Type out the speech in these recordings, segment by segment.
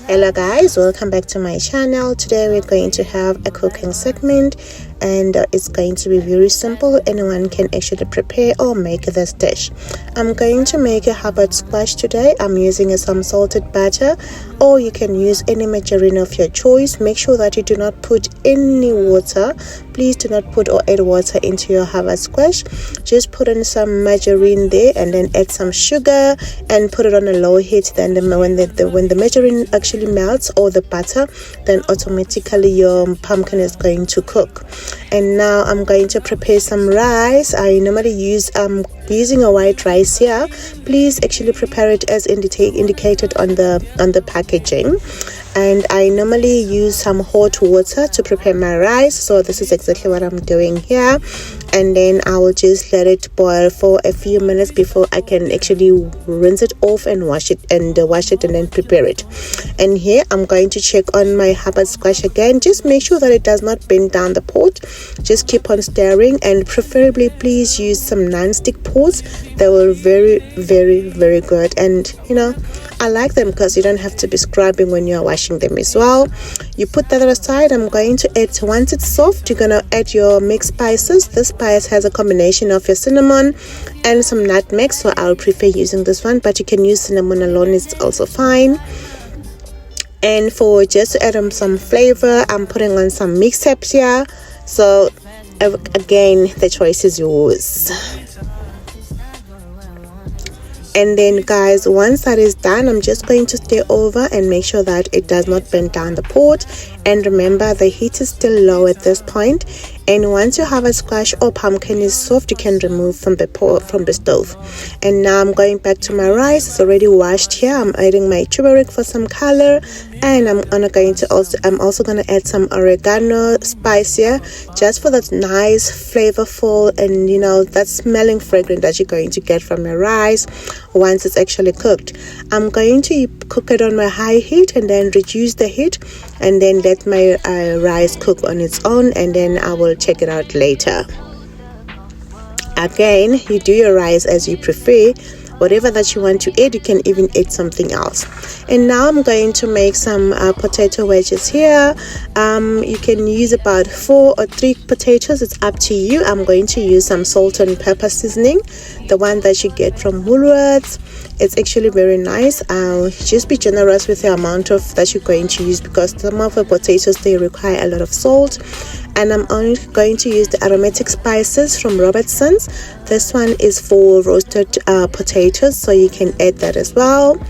Hello guys, welcome back to my channel. Today we're going to have a cooking segment, and it's going to be very simple. Anyone can actually prepare or make this dish. I'm going to make a Hubbard squash today. I'm using some salted butter, or you can use any margarine of your choice. Make sure that you do not put any water. Please do not put or add water into your Hubbard squash. Just put in some margarine there, and then add some sugar and put it on a low heat. Then when the margarine actually melts, or the butter, then automatically your pumpkin is going to cook. And now I'm going to prepare some rice. I normally use using a white rice here. Please actually prepare it as indicated on the packaging. And I normally use some hot water to prepare my rice, so this is exactly what I'm doing here. And then I will just let it boil for a few minutes before I can actually rinse it off and wash it and then prepare it. And here I'm going to check on my Hubbard squash again. Just make sure that it does not bend down the pot. Just keep on stirring, and preferably please use some non-stick pots. They were very, very, very good. And I like them because you don't have to be scrubbing when you're washing them as well. You put that aside. I'm going to add, once it's soft, you're gonna add your mixed spices. This spice has a combination of your cinnamon and some nutmeg, so I'll prefer using this one, but you can use cinnamon alone, it's also fine. And for just to add some flavor, I'm putting on some mixed herbs here. So again, the choice is yours. And then guys, once that is done, I'm just going to stir over and make sure that it does not bend down the pot. And remember, the heat is still low at this point. And once your Hubbard squash or pumpkin is soft, you can remove from the stove. And now I'm going back to my rice. It's already washed here. I'm adding my turmeric for some color, and I'm also gonna add some oregano spice here, just for that nice flavorful and that smelling fragrance that you're going to get from your rice once it's actually cooked. I'm going to cook it on my high heat and then reduce the heat, and then let my rice cook on its own, and then I will check it out later. Again, you do your rice as you prefer. Whatever that you want to add, you can even add something else. And now I'm going to make some potato wedges here. You can use about 4 or 3 potatoes, it's up to you. I'm going to use some salt and pepper seasoning, the one that you get from Woolworths. It's actually very nice. Just be generous with the amount of that you're going to use, because some of the potatoes, they require a lot of salt. And I'm only going to use the aromatic spices from Robertson's. This one is for roasted potatoes, so you can add that as well.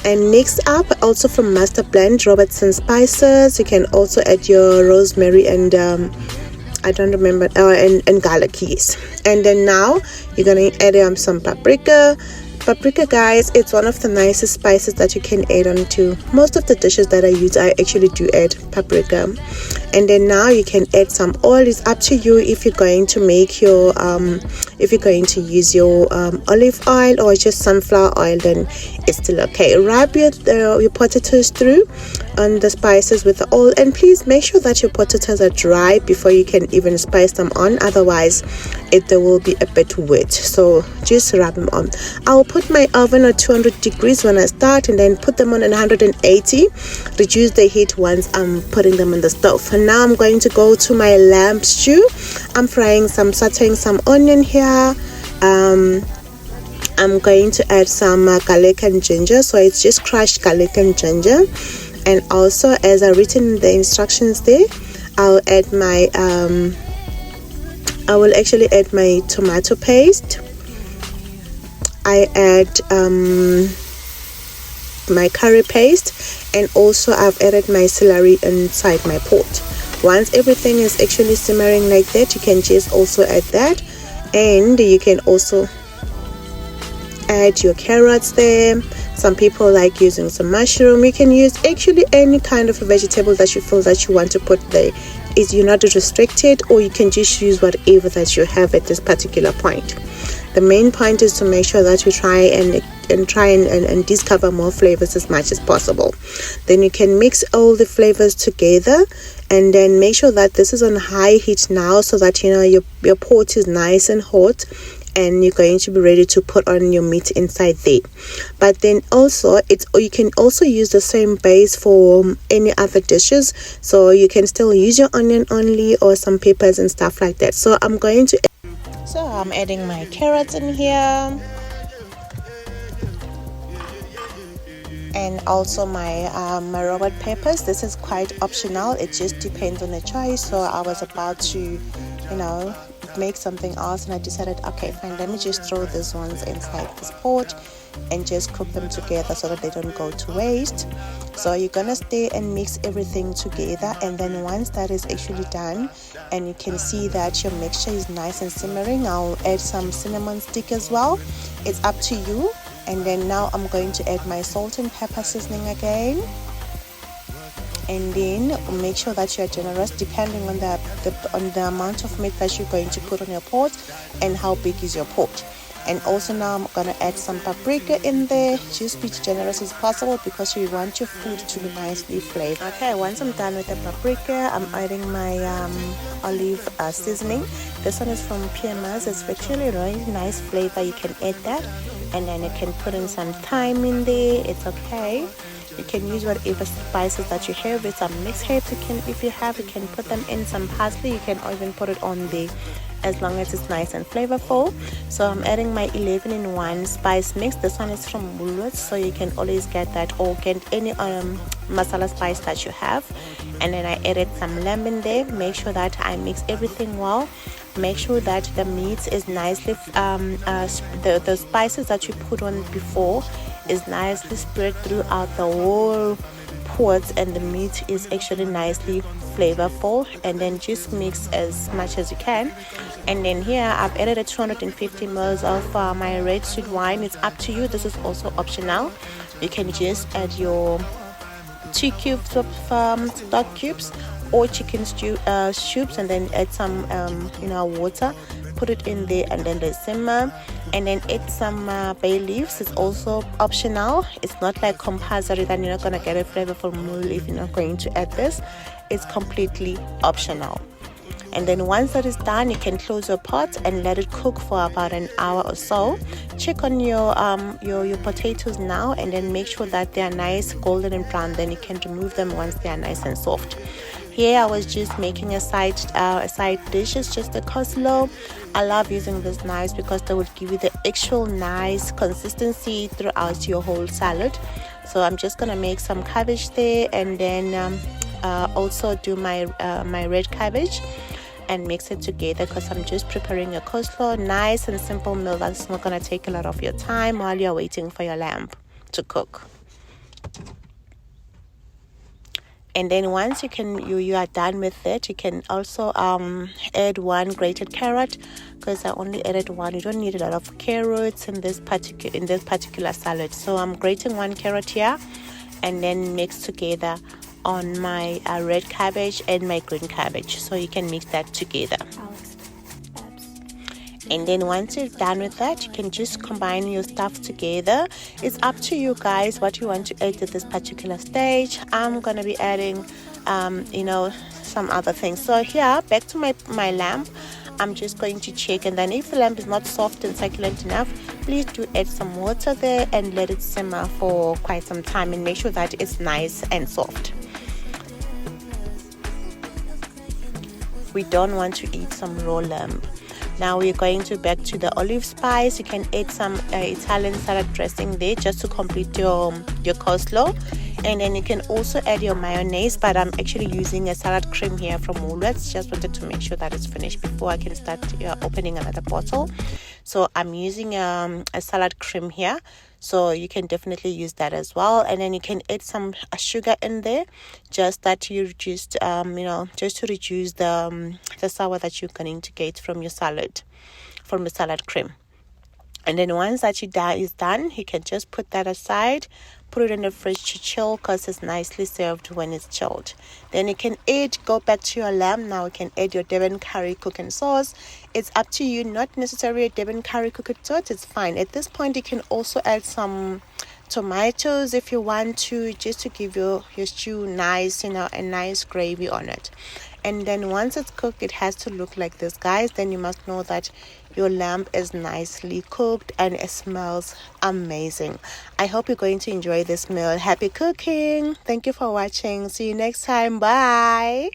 And next up, also from Master Blend, Robertson spices. You can also add your rosemary and I don't remember, and garlic keys. And then now you're gonna add some paprika. Paprika, guys, it's one of the nicest spices that you can add on to most of the dishes that I use. I actually do add paprika. And then now you can add some oil. It's up to you if you're going to make your if you're going to use your olive oil or just sunflower oil, then it's still okay. Rub your potatoes through on the spices with the oil, and please make sure that your potatoes are dry before you can even spice them on, otherwise they will be a bit wet. So just rub them on. I'll put my oven at 200 degrees when I start, and then put them on 180. Reduce the heat once I'm putting them on the stove. And now I'm going to go to my lamb stew. I'm sauteing some onion here. I'm going to add some garlic and ginger, so it's just crushed garlic and ginger. And also, as I've written in the instructions there, I'll add my I will actually add my tomato paste. I add my curry paste, and also I've added my celery inside my pot. Once everything is actually simmering like that, you can just also add that, and you can also add your carrots there. Some people like using some mushroom. You can use actually any kind of a vegetable that you feel that you want to put there. You're not restricted, or you can just use whatever that you have at this particular point. The main point is to make sure that you try and discover more flavors as much as possible. Then you can mix all the flavors together, and then make sure that this is on high heat now, so that your pot is nice and hot, and you're going to be ready to put on your meat inside there. But then also you can also use the same base for any other dishes, so you can still use your onion only or some peppers and stuff like that. So I'm adding my carrots in here, and also my robot peppers. This is quite optional, it just depends on the choice. So I was about to make something else, and I decided, okay fine, let me just throw these ones inside this pot and just cook them together so that they don't go to waste. So you're gonna stay and mix everything together, and then once that is actually done and you can see that your mixture is nice and simmering, I'll add some cinnamon stick as well. It's up to you. And then now I'm going to add my salt and pepper seasoning again, and then make sure that you're generous depending on the amount of meat that you're going to put on your pot and how big is your pot. And also now I'm gonna add some paprika in there. Just be generous as possible because you want your food to be nicely flavored. Okay, once I'm done with the paprika, I'm adding my olive seasoning. This one is from PMS. It's actually a really nice flavor. You can add that, and then you can put in some thyme in there. It's okay. You can use whatever spices that you have. It's some mixed herbs. If you can put them in. Some parsley, you can even put it on there, as long as it's nice and flavorful. So I'm adding my 11-in-1 spice mix. This one is from Woolworths, so you can always get that, or get any masala spice that you have. And then I added some lemon there. Make sure that I mix everything well. Make sure that the meat is nicely the spices that you put on before is nicely spread throughout the whole pot, and the meat is actually nicely flavorful. And then just mix as much as you can. And then here I've added a 250 ml of my red sweet wine. It's up to you. This is also optional. You can just add your 2 cubes of stock cubes or chicken cubes, and then add some water, put it in there, and then let simmer. And then add some bay leaves. It's also optional. It's not like compulsory that you're not going to get a flavorful meal if you're not going to add this. It's completely optional. And then once that is done, you can close your pot and let it cook for about an hour or so. Check on your potatoes now, and then make sure that they are nice golden and brown. Then you can remove them once they are nice and soft. Here I was just making a side dish. It's just a coleslaw. I love using this knives because they would give you the actual nice consistency throughout your whole salad. So I'm just gonna make some cabbage there, and then also do my red cabbage and mix it together, because I'm just preparing a coleslaw. Nice and simple meal that's not gonna take a lot of your time while you're waiting for your lamb to cook. And then once you are done with it, you can also add 1 grated carrot, because I only added 1. You don't need a lot of carrots in this particular salad. So I'm grating 1 carrot here, and then mix together on my red cabbage and my green cabbage. So you can mix that together. And then once you're done with that, you can just combine your stuff together. It's up to you guys what you want to add at this particular stage. I'm gonna be adding some other things. So here, back to my lamb, I'm just going to check, and then if the lamb is not soft and succulent enough, please do add some water there and let it simmer for quite some time, and make sure that it's nice and soft. We don't want to eat some raw lamb. Now we're going back to the olive spice. You can add some Italian salad dressing there just to complete your coleslaw. And then you can also add your mayonnaise, but I'm actually using a salad cream here from Woolworths. Just wanted to make sure that it's finished before I can start opening another bottle. So I'm using a salad cream here, so you can definitely use that as well. And then you can add some sugar in there, just that you just just to reduce the sour that you're going to get from your salad, from the salad cream. And then once that is done, you can just put that aside, put it in the fridge to chill, because it's nicely served when it's chilled. Then you can go back to your lamb. Now you can add your Devon curry cooking sauce. It's up to you, not necessarily a Devon curry cooking sauce, it's fine. At this point, you can also add some tomatoes if you want to, just to give your stew nice, a nice gravy on it. And then once it's cooked, it has to look like this, guys. Then you must know that your lamb is nicely cooked and it smells amazing. I hope you're going to enjoy this meal. Happy cooking. Thank you for watching. See you next time. Bye.